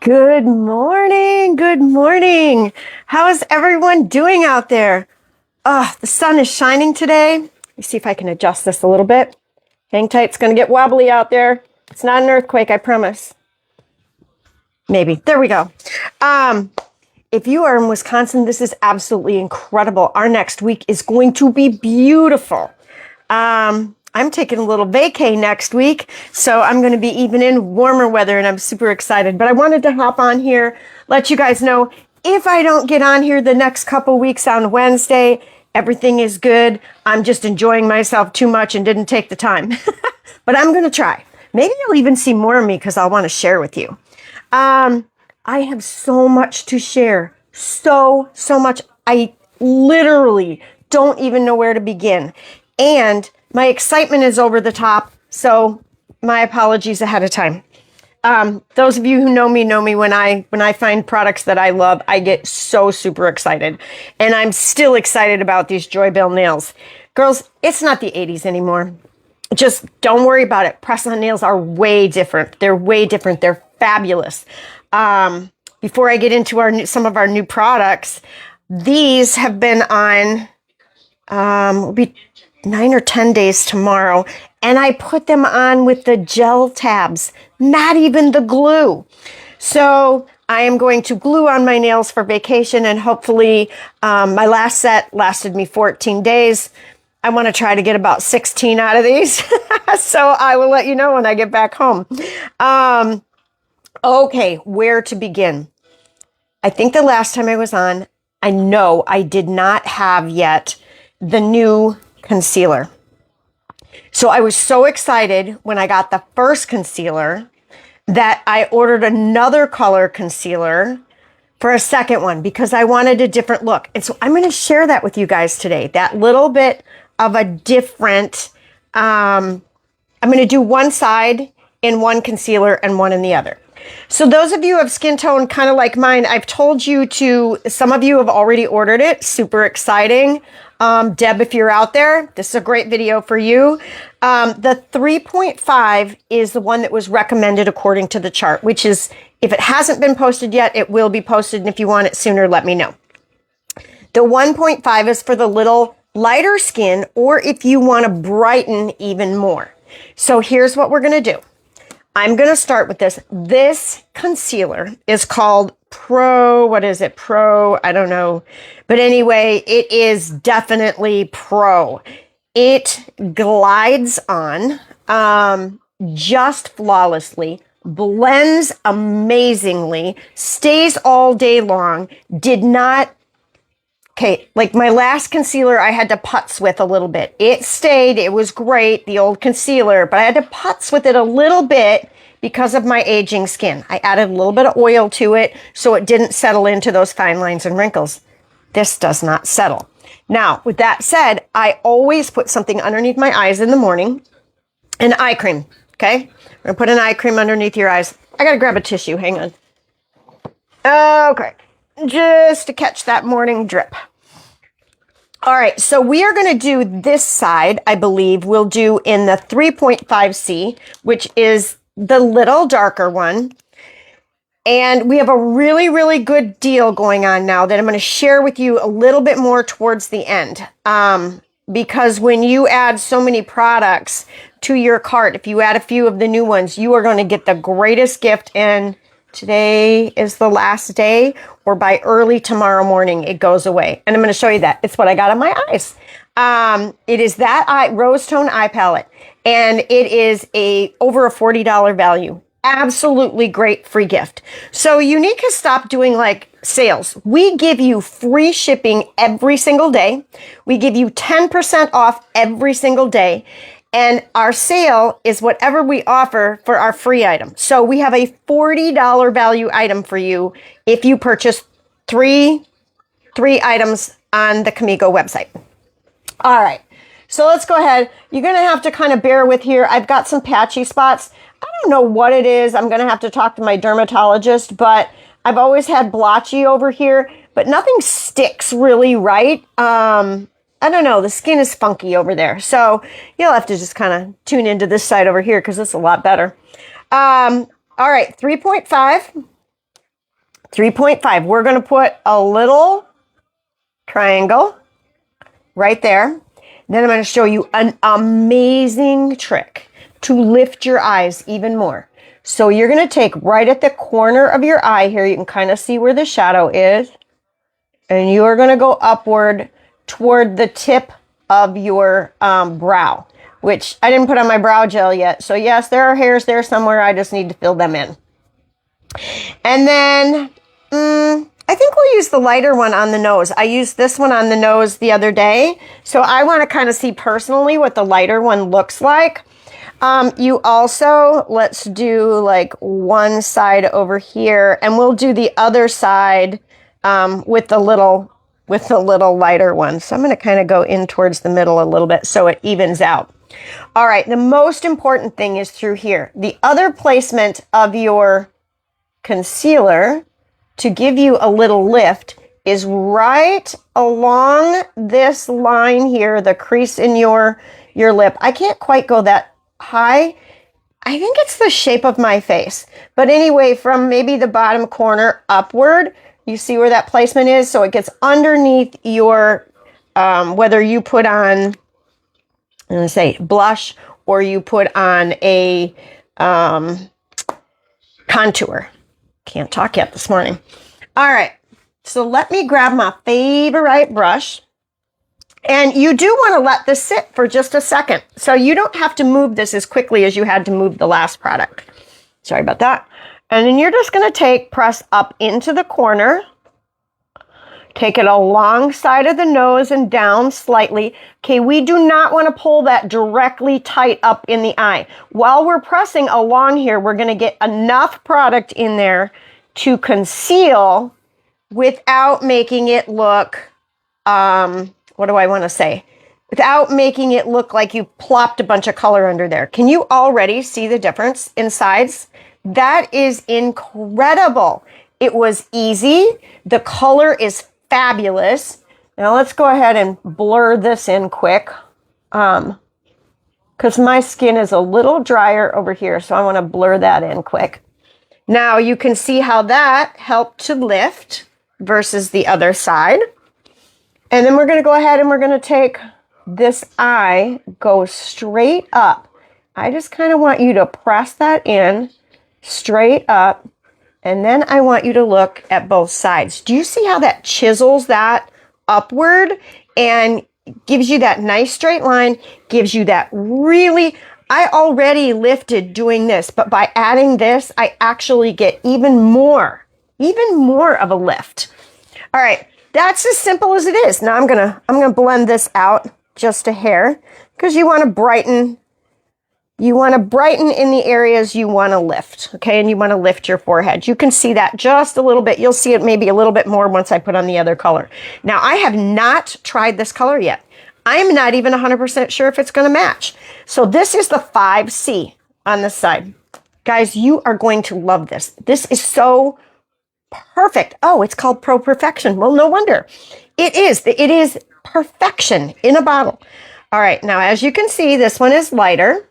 Good morning. Good morning. How is everyone doing out there? The sun is shining today. Let me see if I can adjust this a little bit. Hang tight. It's going to get wobbly out there. It's not an earthquake, I promise. Maybe. There we go. If you are in Wisconsin, this is absolutely incredible. Our next week is going to be beautiful. I'm taking a little vacay next week, so I'm going to be even in warmer weather, and I'm super excited. But I wanted to hop on here, let you guys know if I don't get on here the next couple weeks on Wednesday, everything is good. I'm just enjoying myself too much and didn't take the time. But I'm going to try. Maybe you'll even see more of me because I'll want to share with you. I have so much to share. So much. I literally don't even know where to begin. And my excitement is over the top, so my apologies ahead of time. Those of you who know me when I find products that I love, I get so super excited. And I'm still excited about these Joybell nails. Girls, it's not the 80s anymore. Just don't worry about it. Press-on nails are way different. They're way different. They're fabulous. Before I get into some of our new products, these have been on, will be 9 or 10 days tomorrow, and I put them on with the gel tabs, not even the glue. So I am going to glue on my nails for vacation, and hopefully my last set lasted me 14 days. I want to try to get about 16 out of these. So I will let you know when I get back home. Okay, where to begin? I think the last time I was on, I know I did not have yet the new concealer. So I was so excited when I got the first concealer that I ordered another color concealer for a second one because I wanted a different look. And so I'm going to share that with you guys today. That little bit of a different, I'm going to do one side in one concealer and one in the other. So those of you who have skin tone kind of like mine, I've told you to, some of you have already ordered it. Super exciting. Deb, if you're out there, this is a great video for you. The 3.5 is the one that was recommended according to the chart, which is, if it hasn't been posted yet, it will be posted. And if you want it sooner, let me know. The 1.5 is for the little lighter skin, or if you want to brighten even more. So here's what we're going to do. I'm going to start with this. This concealer is called what is it? I don't know. But anyway, it is definitely Pro. It glides on just flawlessly, blends amazingly, stays all day long, like my last concealer, I had to putz with a little bit. It stayed, it was great, the old concealer, but I had to putz with it a little bit because of my aging skin. I added a little bit of oil to it so it didn't settle into those fine lines and wrinkles. This does not settle. Now, with that said, I always put something underneath my eyes in the morning, an eye cream, okay? I'm gonna put an eye cream underneath your eyes. I gotta grab a tissue, hang on. Okay, just to catch that morning drip. All right, so we are going to do this side, I believe, we'll do in the 3.5C, which is the little darker one. And we have a really, really good deal going on now that I'm going to share with you a little bit more towards the end. Because when you add so many products to your cart, if you add a few of the new ones, you are going to get the greatest gift. And today is the last day, or by early tomorrow morning, it goes away. And I'm going to show you that. It's what I got on my eyes. It is that Rose Tone Eye Palette, and it is over a $40 value. Absolutely great free gift. So Younique has stopped doing like sales. We give you free shipping every single day. We give you 10% off every single day. And our sale is whatever we offer for our free item. So we have a $40 value item for you if you purchase three items on the Kamigo website. All right, so let's go ahead. You're going to have to kind of bear with here. I've got some patchy spots. I don't know what it is. I'm going to have to talk to my dermatologist, but I've always had blotchy over here, but nothing sticks really right. I don't know. The skin is funky over there. So you'll have to just kind of tune into this side over here because it's a lot better. All right, 3.5. 3.5. We're going to put a little triangle right there. Then I'm going to show you an amazing trick to lift your eyes even more. So you're going to take right at the corner of your eye here. You can kind of see where the shadow is. And you are going to go upward toward the tip of your brow, which I didn't put on my brow gel yet. So yes, there are hairs there somewhere. I just need to fill them in. And then I think we'll use the lighter one on the nose. I used this one on the nose the other day. So I want to kind of see personally what the lighter one looks like. You also, let's do like one side over here, and we'll do the other side with the little lighter one. So I'm going to kind of go in towards the middle a little bit so it evens out. All right, the most important thing is through here. The other placement of your concealer to give you a little lift is right along this line here, the crease in your lip. I can't quite go that high. I think it's the shape of my face. But anyway, from maybe the bottom corner upward, you see where that placement is? So it gets underneath your, whether you put on, I'm going to say blush, or you put on a contour. Can't talk yet this morning. All right. So let me grab my favorite brush. And you do want to let this sit for just a second. So you don't have to move this as quickly as you had to move the last product. Sorry about that. And then you're just going to press up into the corner. Take it alongside of the nose and down slightly. Okay, we do not want to pull that directly tight up in the eye. While we're pressing along here, we're going to get enough product in there to conceal without making it look, what do I want to say? Without making it look like you plopped a bunch of color under there. Can you already see the difference in sides? That is incredible. It was easy. The color is fabulous. Now let's go ahead and blur this in quick. Because my skin is a little drier over here, so I want to blur that in quick. Now you can see how that helped to lift versus the other side. And then we're going to go ahead and we're going to take this eye, go straight up. I just kind of want you to press that in straight up. And then I want you to look at both sides. Do you see how that chisels that upward and gives you that nice straight line, gives you that really, I already lifted doing this, but by adding this, I actually get even more of a lift. All right, that's as simple as it is. Now I'm gonna blend this out just a hair because you want to brighten in the areas you want to lift, okay? And you want to lift your forehead. You can see that just a little bit. You'll see it maybe a little bit more once I put on the other color. Now, I have not tried this color yet. I'm not even 100% sure if it's going to match. So this is the 5C on this side. Guys, you are going to love this. This is so perfect. Oh, it's called Pro Perfection. Well, no wonder. It is perfection in a bottle. All right, now as you can see, this one is lighter.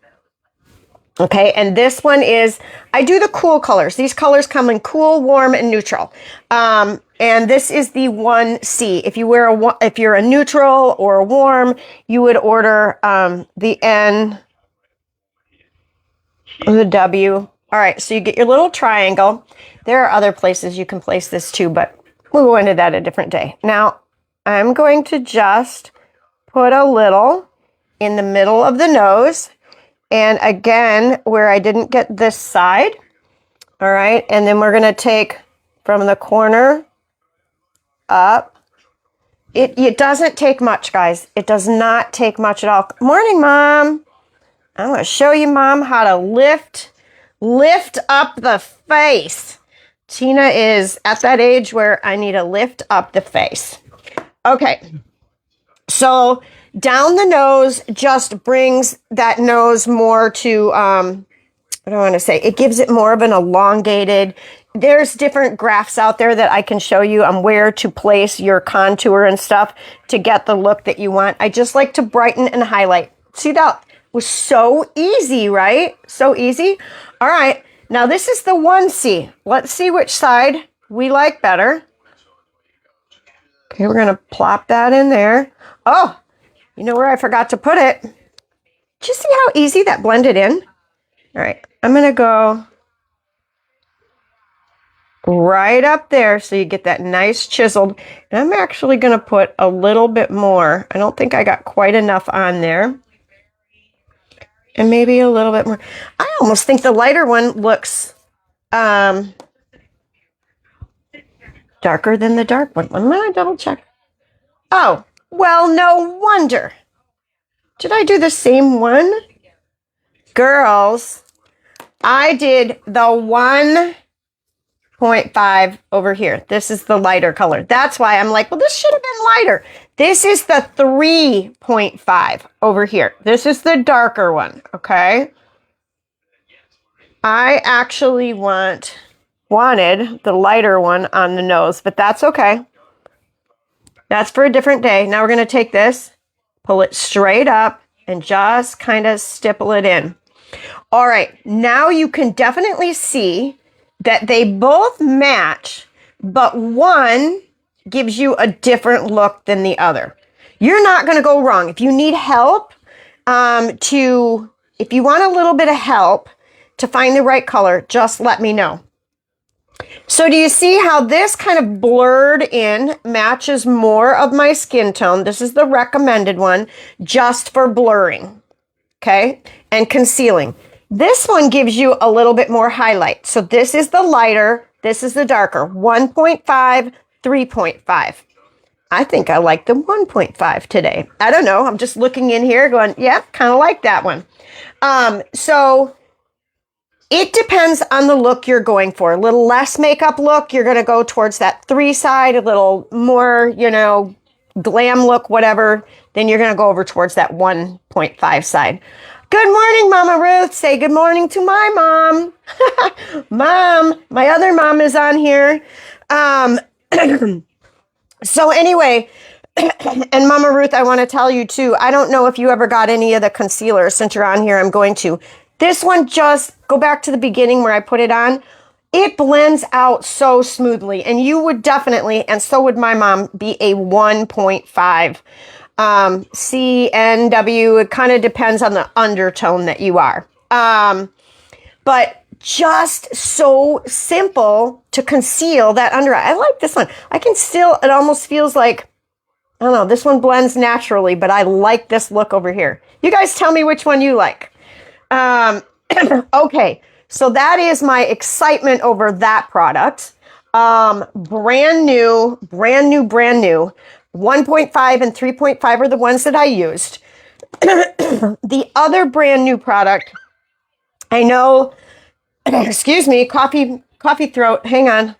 Okay, and this one is, I do the cool colors. These colors come in cool, warm, and neutral. And this is the 1C. If you're a neutral or a warm, you would order the N or the W. All right, so you get your little triangle. There are other places you can place this too, but we'll go into that a different day. Now, I'm going to just put a little in the middle of the nose. And again, where I didn't get this side, all right, and then we're going to take from the corner up. It doesn't take much, guys. It does not take much at all. Morning, Mom. I'm going to show you, Mom, how to lift up the face. Tina is at that age where I need to lift up the face. Okay, so down the nose just brings that nose more to, what do I want to say? It gives it more of an elongated, there's different graphs out there that I can show you on where to place your contour and stuff to get the look that you want. I just like to brighten and highlight. See, that was so easy, right? So easy. All right, now this is the 1C. Let's see which side we like better. Okay, we're going to plop that in there. Oh, you know where I forgot to put it? Did you see how easy that blended in? All right, I'm going to go right up there so you get that nice chiseled. And I'm actually going to put a little bit more. I don't think I got quite enough on there. And maybe a little bit more. I almost think the lighter one looks darker than the dark one. I'm going to double check. Oh, well, no wonder. Did I do the same one? Girls, I did the 1.5 over here. This is the lighter color. That's why I'm like, well, this should have been lighter. This is the 3.5 over here. This is the darker one, okay? I actually wanted the lighter one on the nose, but that's okay. That's for a different day. Now we're going to take this, pull it straight up, and just kind of stipple it in. All right, now you can definitely see that they both match, but one gives you a different look than the other. You're not going to go wrong. If you need help if you want a little bit of help to find the right color, just let me know. So do you see how this kind of blurred in matches more of my skin tone? This is the recommended one just for blurring, okay, and concealing. This one gives you a little bit more highlight. So this is the lighter, this is the darker, 1.5, 3.5. I think I like the 1.5 today. I don't know, I'm just looking in here going, yeah, kind of like that one. So it depends on the look you're going for. A little less makeup look, you're going to go towards that 3 side, a little more, glam look, whatever. Then you're going to go over towards that 1.5 side. Good morning, Mama Ruth. Say good morning to my mom. Mom, my other mom is on here. So anyway, and Mama Ruth, I want to tell you too, I don't know if you ever got any of the concealer. Since you're on here, I'm going to. This one, just go back to the beginning where I put it on. It blends out so smoothly, and you would definitely, and so would my mom, be a 1.5. CNW, it kind of depends on the undertone that you are. But just so simple to conceal that under eye. I like this one. I can still, it almost feels like, I don't know, this one blends naturally, but I like this look over here. You guys tell me which one you like. Okay, so that is my excitement over that product. Brand new. 1.5 and 3.5 are the ones that I used. The other brand new product, I know, excuse me, coffee throat, hang on.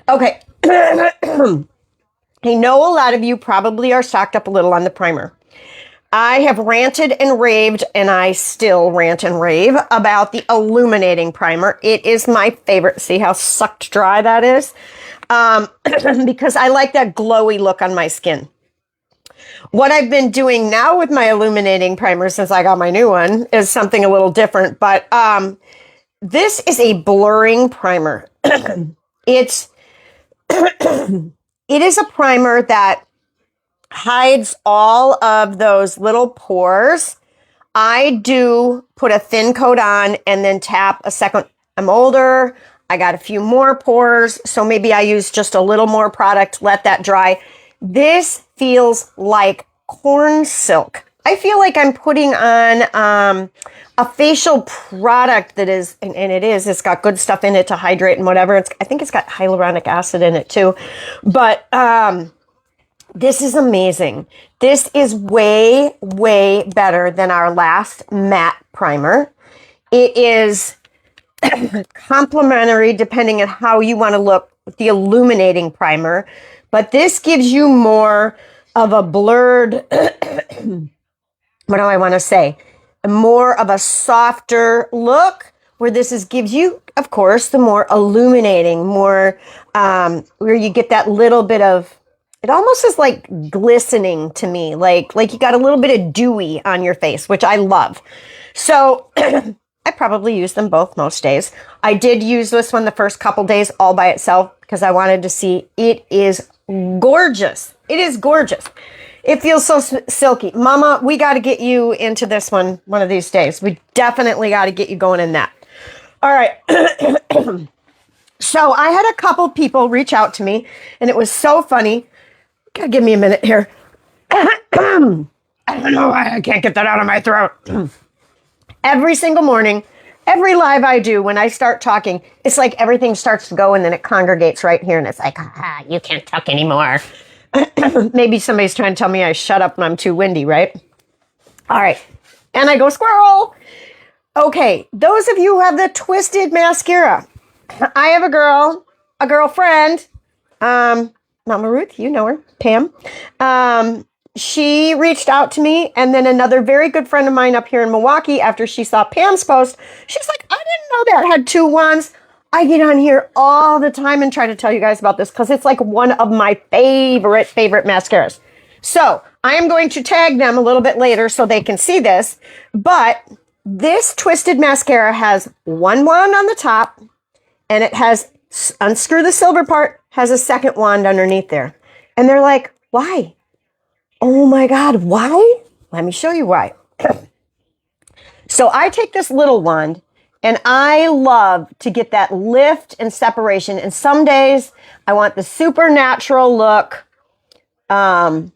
Okay. I know a lot of you probably are stocked up a little on the primer. I have ranted and raved, and I still rant and rave about the illuminating primer. It is my favorite. See how sucked dry that is? Because I like that glowy look on my skin. What I've been doing now with my illuminating primer since I got my new one is something a little different, but this is a blurring primer. It is a primer that hides all of those little pores. I do put a thin coat on and then tap a second. I'm older. I got a few more pores, so maybe I use just a little more product, let that dry. This feels like corn silk. I feel like I'm putting on a facial product that is, and it's got good stuff in it to hydrate and whatever. I think it's got hyaluronic acid in it too. But this is amazing. This is way, way better than our last matte primer. It is complementary depending on how you want to look with the illuminating primer, but this gives you more of a blurred, what do I want to say? More of a softer look, where this gives you, of course, the more illuminating, more where you get that little bit of, it almost is like glistening to me, like you got a little bit of dewy on your face, which I love. So I probably use them both most days. I did use this one the first couple days all by itself because I wanted to see. It is gorgeous. It is gorgeous. It feels so silky. Mama, we got to get you into this one of these days. We definitely got to get you going in that. All right. So I had a couple people reach out to me, and it was so funny. Gotta give me a minute here. I don't know why I can't get that out of my throat. Every single morning, every live I do, when I start talking, it's like everything starts to go and then it congregates right here. And it's like, you can't talk anymore. Maybe somebody's trying to tell me I shut up when I'm too windy, right? All right. And I go, squirrel. Okay. Those of you who have the twisted mascara. I have a girlfriend, Mama Ruth, you know her, Pam. She reached out to me, and then another very good friend of mine up here in Milwaukee, after she saw Pam's post, she's like, I didn't know that had two wands. I get on here all the time and try to tell you guys about this because it's like one of my favorite mascaras. So I am going to tag them a little bit later so they can see this. But this twisted mascara has one wand on the top, and it has, unscrew the silver part, has a second wand underneath there. And they're like, why? Oh my God, why? Let me show you why. So I take this little wand, and I love to get that lift and separation. And some days I want the supernatural look. And,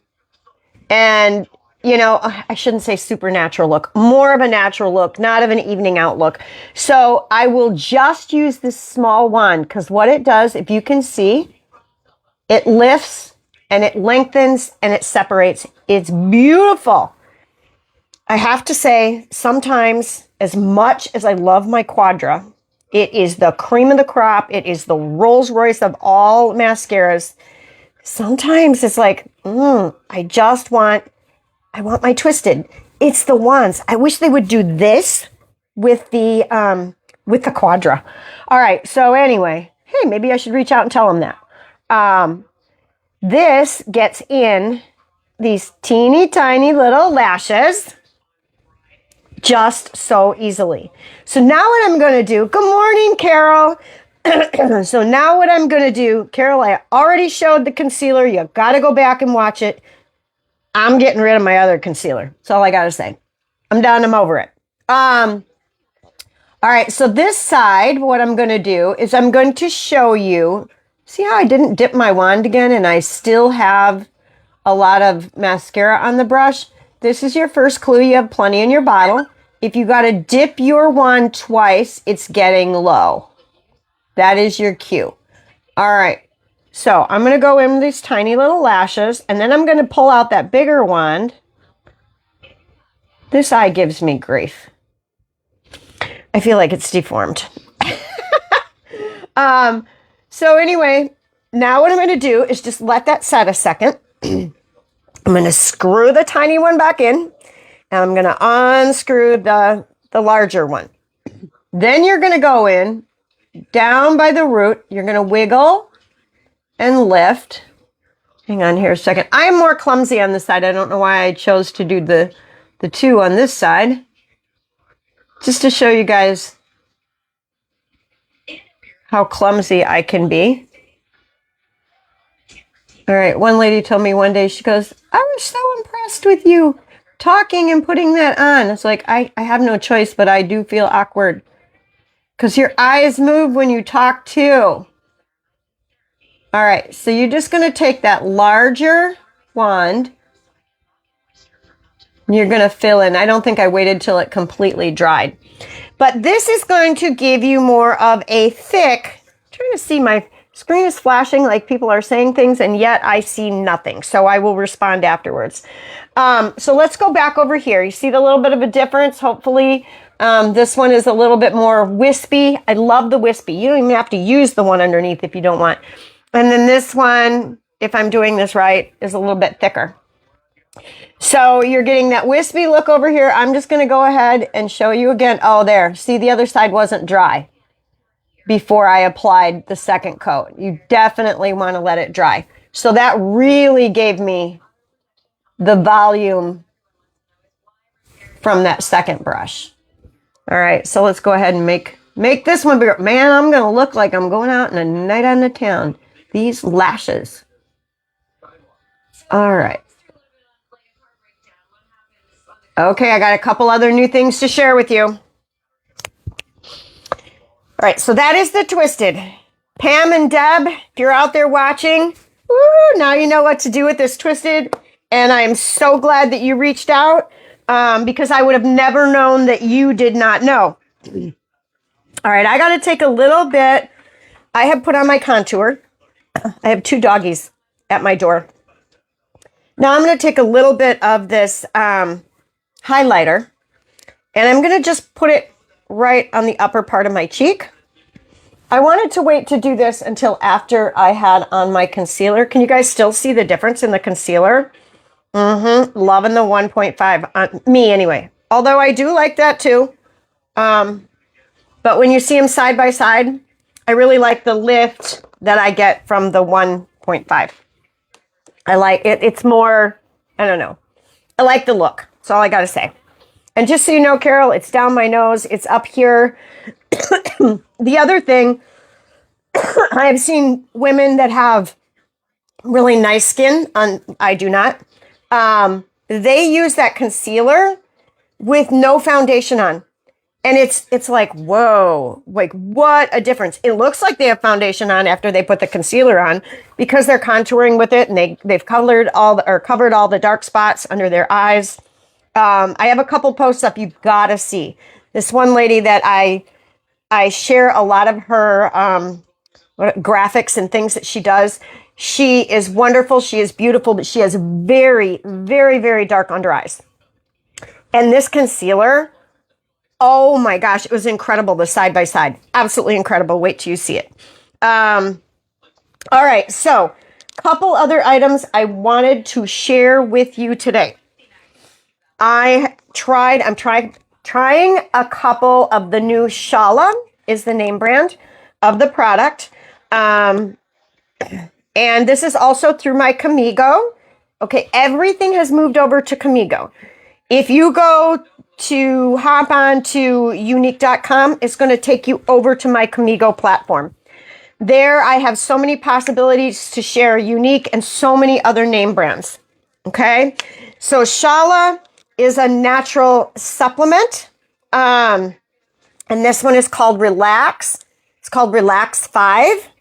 you know, I shouldn't say supernatural look, more of a natural look, not of an evening out look. So I will just use this small wand because what it does, if you can see, it lifts and it lengthens and it separates. It's beautiful. I have to say, sometimes, as much as I love my Quadra, it is the cream of the crop. It is the Rolls Royce of all mascaras. Sometimes it's like, I want my twisted. It's the wands. I wish they would do this with the Quadra. All right. So anyway, hey, maybe I should reach out and tell them that. This gets in these teeny tiny little lashes just so easily. So now what I'm going to do, good morning, Carol. So now what I'm going to do, Carol, I already showed the concealer. You got to go back and watch it. I'm getting rid of my other concealer. That's all I got to say. I'm done. I'm over it. All right. So this side, what I'm going to do is I'm going to show you. See how I didn't dip my wand again and I still have a lot of mascara on the brush? This is your first clue. You have plenty in your bottle. If you got to dip your wand twice, it's getting low. That is your cue. All right. So I'm going to go in with these tiny little lashes, and then I'm going to pull out that bigger wand. This eye gives me grief. I feel like it's deformed. So anyway, now what I'm going to do is just let that set a second. I'm going to screw the tiny one back in, and I'm going to unscrew the larger one. Then you're going to go in down by the root. You're going to wiggle and lift. Hang on here a second. I am more clumsy on this side. I don't know why I chose to do the two on this side. Just to show you guys how clumsy I can be. All right, one lady told me one day, she goes, I was so impressed with you talking and putting that on. It's like, I have no choice, but I do feel awkward. Because your eyes move when you talk too. All right, so you're just going to take that larger wand. And you're going to fill in. I don't think I waited till it completely dried. But this is going to give you more of a thick, I'm trying to see, my screen is flashing like people are saying things, and yet I see nothing. So I will respond afterwards. So let's go back over here. You see the little bit of a difference? Hopefully this one is a little bit more wispy. I love the wispy. You don't even have to use the one underneath if you don't want. And then this one, if I'm doing this right, is a little bit thicker. So you're getting that wispy look over here. I'm just going to go ahead and show you again. Oh, there. See, the other side wasn't dry before I applied the second coat. You definitely want to let it dry. So that really gave me the volume from that second brush. All right, so let's go ahead and make this one bigger. Man, I'm going to look like I'm going out on a night on the town. These lashes. All right. Okay, I got a couple other new things to share with you. All right, so that is the Twisted. Pam and Deb, if you're out there watching, woo, now you know what to do with this Twisted. And I am so glad that you reached out because I would have never known that you did not know. All right, I got to take a little bit. I have put on my contour. I have 2 doggies at my door. Now I'm going to take a little bit of this highlighter, and I'm going to just put it right on the upper part of my cheek. I wanted to wait to do this until after I had on my concealer. Can you guys still see the difference in the concealer? Loving the 1.5 on me anyway. Although I do like that too. But when you see them side by side, I really like the lift that I get from the 1.5. I like it. It's more, I don't know. I like the look. That's all I got to say. And just so you know, Carol, it's down my nose. It's up here. The other thing, I have seen women that have really nice skin. I do not. They use that concealer with no foundation on. And it's like, whoa, like what a difference. It looks like they have foundation on after they put the concealer on because they're contouring with it and they've covered all the dark spots under their eyes. I have a couple posts up you've got to see. This one lady that I share a lot of her graphics and things that she does. She is wonderful. She is beautiful, but she has very, very, very dark under eyes. And this concealer, oh my gosh, it was incredible. The side by side, absolutely incredible. Wait till you see it. All right, so couple other items I wanted to share with you today. I'm trying a couple of the new Shala is the name brand of the product. And this is also through my Kamigo. Okay, everything has moved over to Kamigo. If you go to hop on to Younique.com, it's going to take you over to my Kamigo platform. There I have so many possibilities to share Younique and so many other name brands. Okay, so Shala is a natural supplement. And this one is called Relax. It's called Relax 5.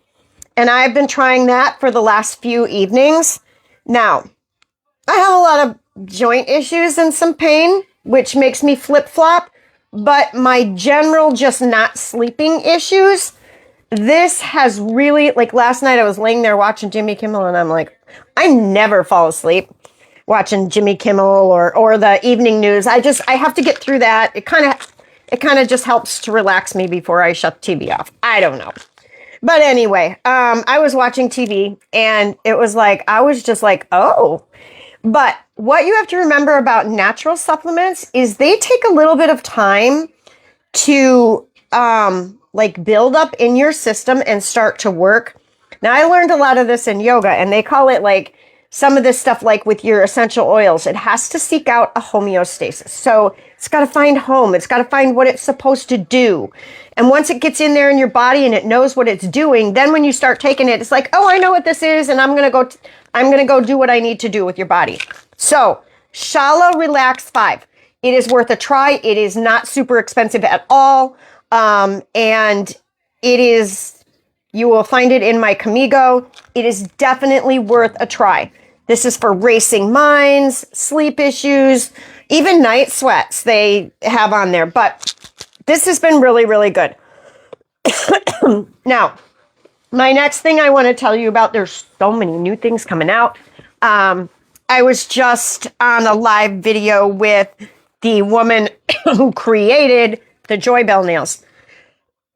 And I've been trying that for the last few evenings. Now, I have a lot of joint issues and some pain, which makes me flip-flop. But my general just not sleeping issues, this has really, like last night I was laying there watching Jimmy Kimmel and I'm like, I never fall asleep watching Jimmy Kimmel or the evening news. I have to get through that. It kind of just helps to relax me before I shut the TV off. I don't know. But anyway, I was watching TV and it was like, I was just like, oh. But what you have to remember about natural supplements is they take a little bit of time to like build up in your system and start to work. Now, I learned a lot of this in yoga and they call it like some of this stuff like with your essential oils. It has to seek out a homeostasis. So it's got to find home. It's got to find what it's supposed to do. And once it gets in there in your body and it knows what it's doing, then when you start taking it, it's like, oh, I know what this is. And I'm going to go do what I need to do with your body. So Shala Relax 5. It is worth a try. It is not super expensive at all. And it is, you will find it in my Kamigo. It is definitely worth a try. This is for racing minds, sleep issues, even night sweats they have on there. But this has been really, really good. Now, my next thing I want to tell you about, there's so many new things coming out. I was just on a live video with the woman who created the Joy Bell nails.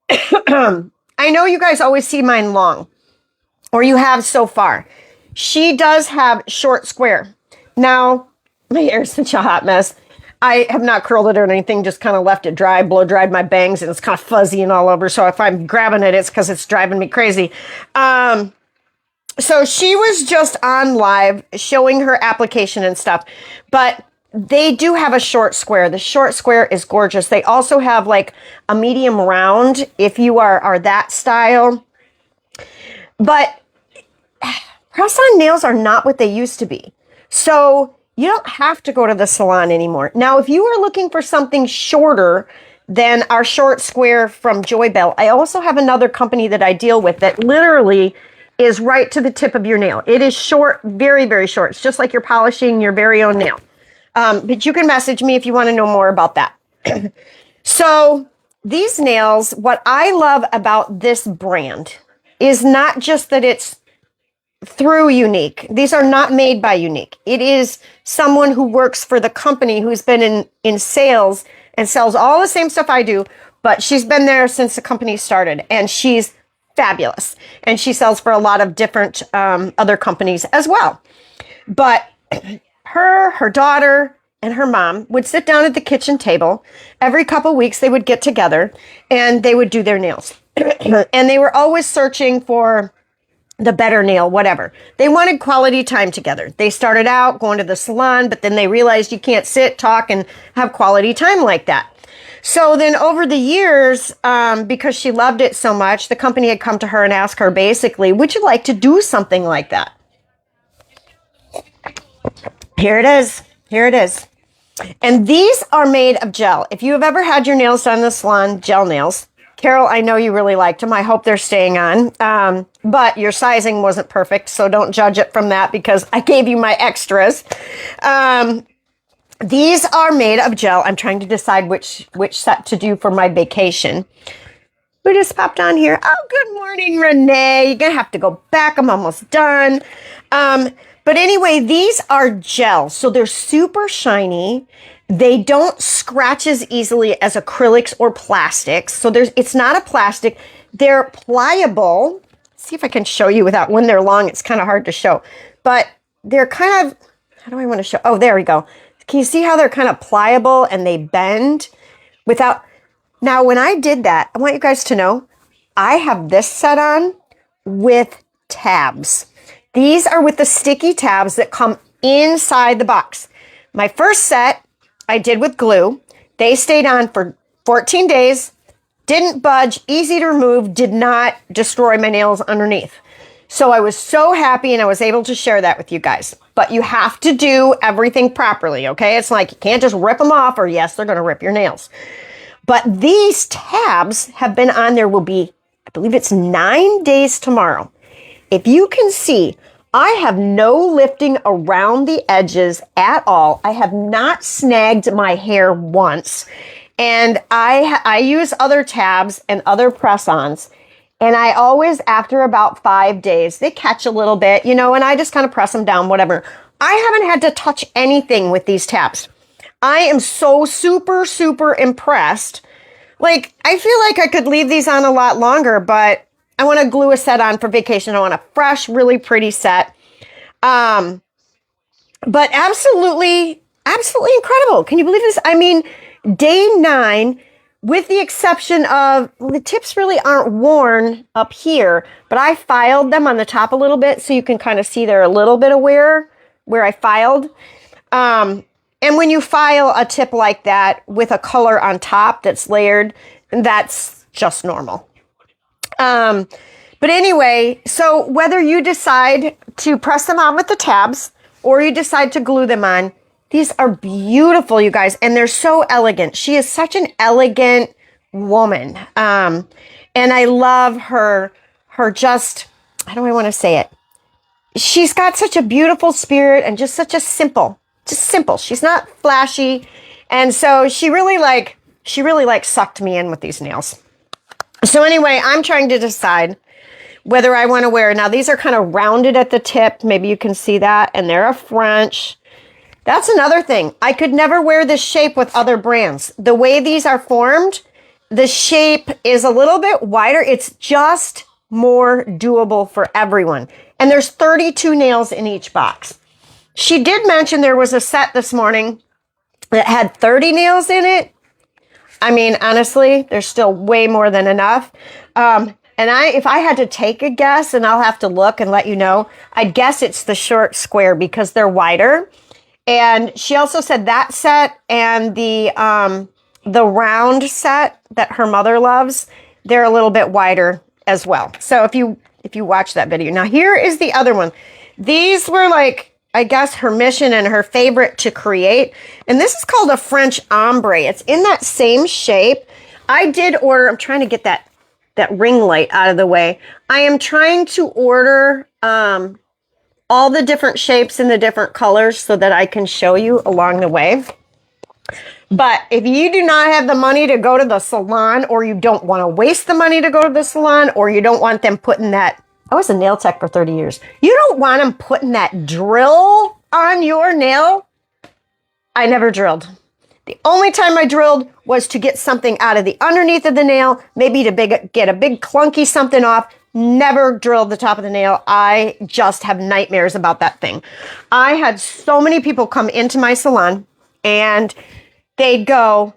I know you guys always see mine long, or you have so far. She does have short square. Now, my hair is such a hot mess. I have not curled it or anything, just kind of left it dry, blow dried my bangs, and it's kind of fuzzy and all over. So if I'm grabbing it, it's because it's driving me crazy. So she was just on live showing her application and stuff. But They do have a short square. The short square is gorgeous. They also have like a medium round if you are that style. But press-on nails are not what they used to be. So you don't have to go to the salon anymore. Now, if you are looking for something shorter than our short square from Joybell, I also have another company that I deal with that literally is right to the tip of your nail. It is short, very, very short. It's just like you're polishing your very own nail. But you can message me if you want to know more about that. So these nails, what I love about this brand is not just that it's through Younique. These are not made by Younique. It is someone who works for the company who's been in sales and sells all the same stuff I do, but she's been there since the company started, and she's fabulous. And she sells for a lot of different other companies as well. But her daughter, and her mom would sit down at the kitchen table. Every couple weeks, they would get together and they would do their nails. And they were always searching for the better nail, whatever. They wanted quality time together. They started out going to the salon, but then they realized you can't sit, talk, and have quality time like that. So then over the years, because she loved it so much, the company had come to her and asked her basically, would you like to do something like that? Here it is. Here it is. And these are made of gel. If you have ever had your nails done in the salon, gel nails. Carol, I know you really liked them. I hope they're staying on. But your sizing wasn't perfect, so don't judge it from that because I gave you my extras. These are made of gel. I'm trying to decide which set to do for my vacation. Who just popped on here? Oh, good morning, Renee. You're going to have to go back. I'm almost done. But anyway, these are gel, so they're super shiny. They don't scratch as easily as acrylics or plastics. So it's not a plastic. They're pliable. Let's see if I can show you without, when they're long, it's kind of hard to show. But they're kind of, how do I want to show? Oh, there we go. Can you see how they're kind of pliable and they bend without? Now, when I did that, I want you guys to know, I have this set on with tabs. These are with the sticky tabs that come inside the box. My first set I did with glue. They stayed on for 14 days, didn't budge, easy to remove, did not destroy my nails underneath. So I was so happy and I was able to share that with you guys. But you have to do everything properly, okay? It's like you can't just rip them off or yes, they're going to rip your nails. But these tabs have been on there will be, I believe it's 9 days tomorrow. If you can see, I have no lifting around the edges at all. I have not snagged my hair once. And I use other tabs and other press-ons. And I always, after about 5 days, they catch a little bit, and I just kind of press them down, whatever. I haven't had to touch anything with these tabs. I am so super, super impressed. Like, I feel like I could leave these on a lot longer, but I want to glue a set on for vacation. I want a fresh, really pretty set. But absolutely incredible. Can you believe this? I mean, day 9, with the exception of, well, the tips really aren't worn up here, but I filed them on the top a little bit so you can kind of see they're a little bit of where I filed. And when you file a tip like that with a color on top that's layered, that's just normal. But anyway, so whether you decide to press them on with the tabs or you decide to glue them on, these are beautiful, you guys, and they're so elegant. She is such an elegant woman. And I love her just, how do I want to say it? She's got such a beautiful spirit and just such a simple. She's not flashy. And so she really sucked me in with these nails. So anyway, I'm trying to decide whether I want to wear, now these are kind of rounded at the tip. Maybe you can see that. And they're a French. That's another thing. I could never wear this shape with other brands. The way these are formed, the shape is a little bit wider. It's just more doable for everyone. And there's 32 nails in each box. She did mention there was a set this morning that had 30 nails in it. I mean, honestly, there's still way more than enough. And if I had to take a guess, and I'll have to look and let you know, I'd guess it's the short square because they're wider. And she also said that set and the round set that her mother loves, they're a little bit wider as well. So if you watch that video. Now here is the other one. These were like, I guess, her mission and her favorite to create. And this is called a French ombre. It's in that same shape. I did order, I'm trying to get that ring light out of the way. I am trying to order all the different shapes and the different colors so that I can show you along the way. But if you do not have the money to go to the salon, or you don't want to waste the money to go to the salon, or you don't want them putting that, I was a nail tech for 30 years. You don't want them putting that drill on your nail. I never drilled. The only time I drilled was to get something out of the underneath of the nail, maybe to get a big clunky something off. Never drilled the top of the nail. I just have nightmares about that thing. I had so many people come into my salon and they'd go,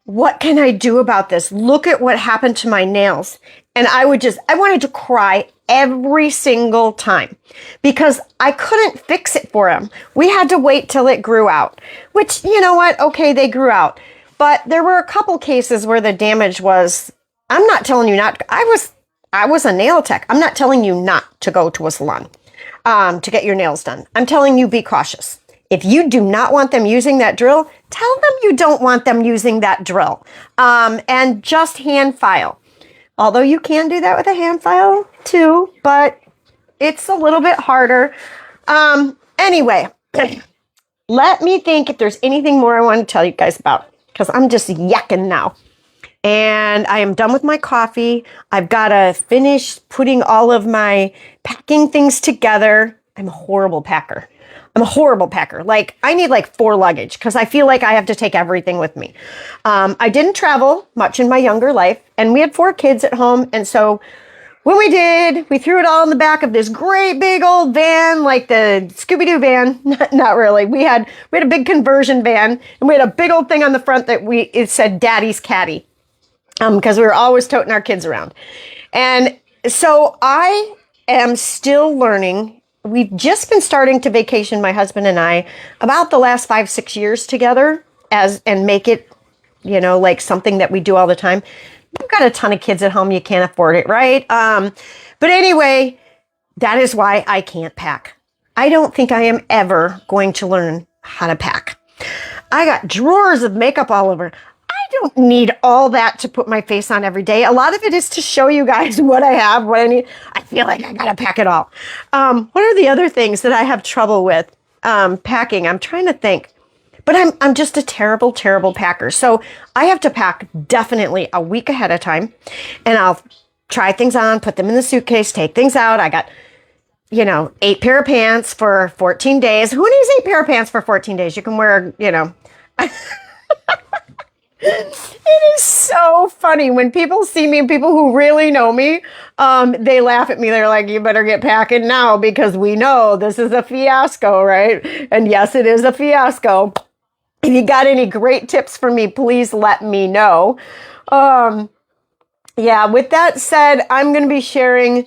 what can I do about this? Look at what happened to my nails. And I wanted to cry every single time because I couldn't fix it for them. We had to wait till it grew out, which, you know what? Okay, they grew out. But there were a couple cases where the damage was, I'm not telling you not, I was a nail tech. I'm not telling you not to go to a salon to get your nails done. I'm telling you, be cautious. If you do not want them using that drill, tell them you don't want them using that drill. And just hand file. Although you can do that with a hand file too, but it's a little bit harder. Anyway, let me think if there's anything more I want to tell you guys about, because I'm just yakking now. And I am done with my coffee. I've got to finish putting all of my packing things together. I'm a horrible packer. Like, I need like 4 luggage because I feel like I have to take everything with me. I didn't travel much in my younger life, and we had 4 kids at home. And so when we did, we threw it all in the back of this great big old van, like the Scooby-Doo van. Not really. We had a big conversion van, and we had a big old thing on the front that it said Daddy's Caddy. Because we were always toting our kids around. And so I am still learning. We've just been starting to vacation, my husband and I, about the last 5-6 years together and make it, like something that we do all the time. You've got a ton of kids at home. You can't afford it, right? But anyway, that is why I can't pack. I don't think I am ever going to learn how to pack. I got drawers of makeup all over. I don't need all that to put my face on every day. A lot of it is to show you guys what I have, what I need. I feel like I gotta pack it all. What are the other things that I have trouble with packing? I'm trying to think, but I'm just a terrible, terrible packer. So I have to pack definitely a week ahead of time, and I'll try things on, put them in the suitcase, take things out. I got 8 pair of pants for 14 days. Who needs 8 pair of pants for 14 days? You can wear, It is so funny when people see me, people who really know me, they laugh at me. They're like, you better get packing now because we know this is a fiasco, right? And yes, it is a fiasco. If you got any great tips for me, please let me know. Yeah, with that said, I'm going to be sharing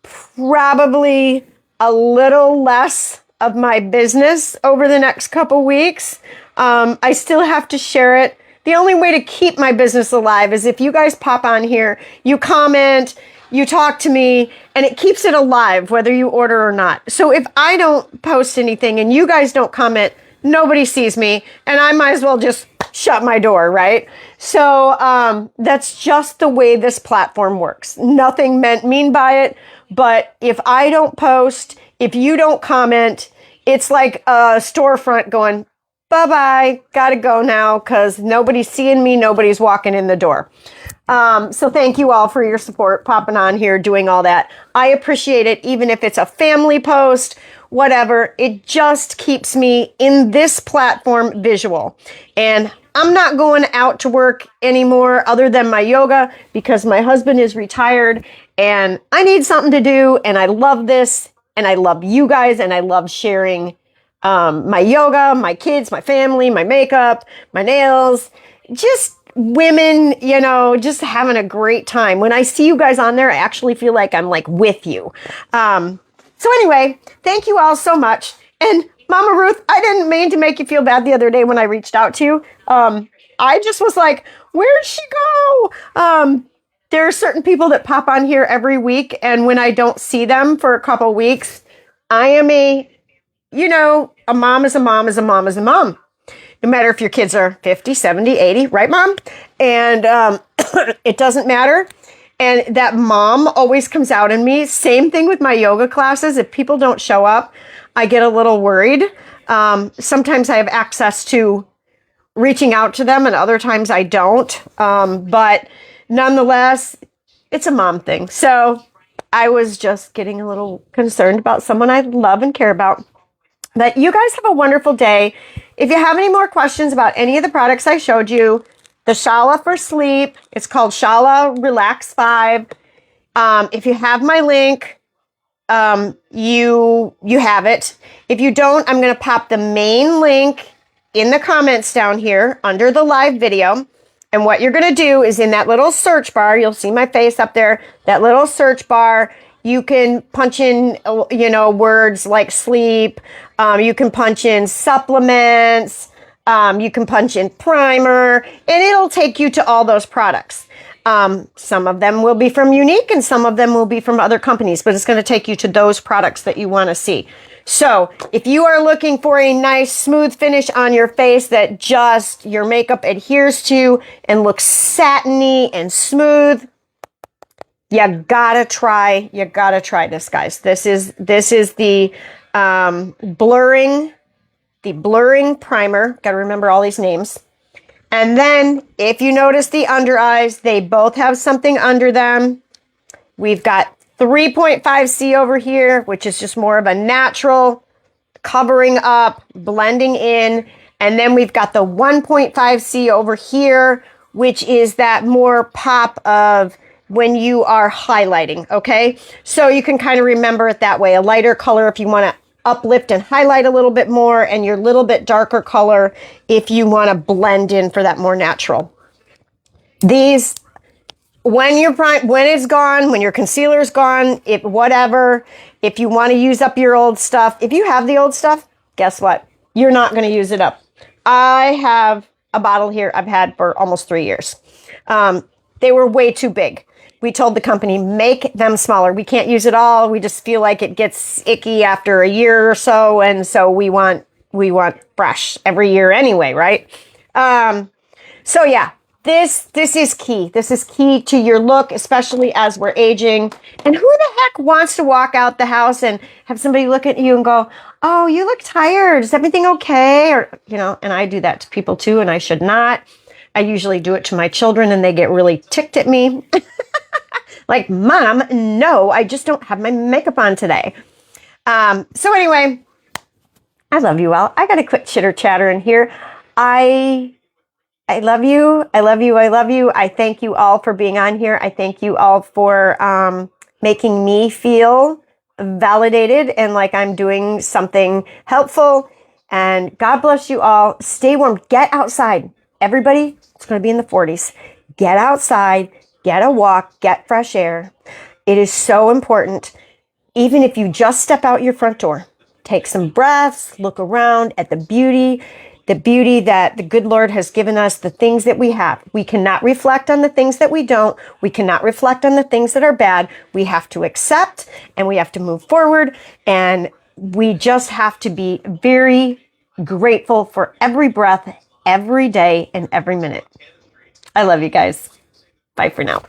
probably a little less of my business over the next couple weeks. I still have to share it. The only way to keep my business alive is if you guys pop on here, you comment, you talk to me, and it keeps it alive, whether you order or not. So if I don't post anything and you guys don't comment, nobody sees me, and I might as well just shut my door, right? So that's just the way this platform works. Nothing mean by it, but if I don't post, if you don't comment, it's like a storefront going, bye-bye, gotta go now because nobody's seeing me, nobody's walking in the door. So thank you all for your support, popping on here, doing all that. I appreciate it, even if it's a family post, whatever. It just keeps me in this platform visual. And I'm not going out to work anymore other than my yoga because my husband is retired and I need something to do. And I love this and I love you guys and I love sharing my yoga, my kids, my family, my makeup, my nails, just women, just having a great time. When I see you guys on there, I actually feel like I'm like with you. So anyway, thank you all so much. And Mama Ruth, I didn't mean to make you feel bad the other day when I reached out to you. I just was like, where'd she go? There are certain people that pop on here every week, and when I don't see them for a couple weeks, I am a mom is a mom is a mom is a mom. No matter if your kids are 50, 70, 80, right, Mom? And it doesn't matter. And that mom always comes out in me. Same thing with my yoga classes. If people don't show up, I get a little worried. Sometimes I have access to reaching out to them, and other times I don't. But nonetheless, it's a mom thing. So I was just getting a little concerned about someone I love and care about. But you guys have a wonderful day. If you have any more questions about any of the products I showed you, the Shala for sleep, it's called Shala Relax 5. If you have my link, you have it. If you don't, I'm going to pop the main link in the comments down here under the live video. And what you're going to do is in that little search bar, you'll see my face up there, that little search bar, you can punch in, words like sleep. You can punch in supplements. You can punch in primer, and it'll take you to all those products. Some of them will be from Younique and some of them will be from other companies, but it's going to take you to those products that you want to see. So if you are looking for a nice smooth finish on your face that just your makeup adheres to and looks satiny and smooth, you gotta try this, guys. This is the blurring primer. Gotta remember all these names. And then if you notice the under eyes, they both have something under them. We've got 3.5C over here, which is just more of a natural covering up, blending in. And then we've got the 1.5C over here, which is that more pop of when you are highlighting, okay? So you can kind of remember it that way. A lighter color if you want to uplift and highlight a little bit more, and your little bit darker color if you want to blend in for that more natural. These, when it's gone, when your concealer's gone, if you want to use up your old stuff, if you have the old stuff, guess what? You're not going to use it up. I have a bottle here I've had for almost 3 years. They were way too big. We told the company, make them smaller. We can't use it all. We just feel like it gets icky after a year or so. And so we want fresh every year anyway, right? So yeah, this is key. This is key to your look, especially as we're aging. And who the heck wants to walk out the house and have somebody look at you and go, oh, you look tired. Is everything okay? Or, and I do that to people too, and I should not. I usually do it to my children and they get really ticked at me. Like, Mom, no, I just don't have my makeup on today. So anyway, I love you all. I got to quit chitter chatter in here. I love you. I love you. I love you. I thank you all for being on here. I thank you all for making me feel validated and like I'm doing something helpful. And God bless you all. Stay warm. Get outside. Everybody, it's going to be in the 40s. Get outside. Get a walk, get fresh air. It is so important. Even if you just step out your front door, take some breaths, look around at the beauty that the good Lord has given us, the things that we have. We cannot reflect on the things that we don't. We cannot reflect on the things that are bad. We have to accept and we have to move forward. And we just have to be very grateful for every breath, every day, and every minute. I love you guys. Bye for now.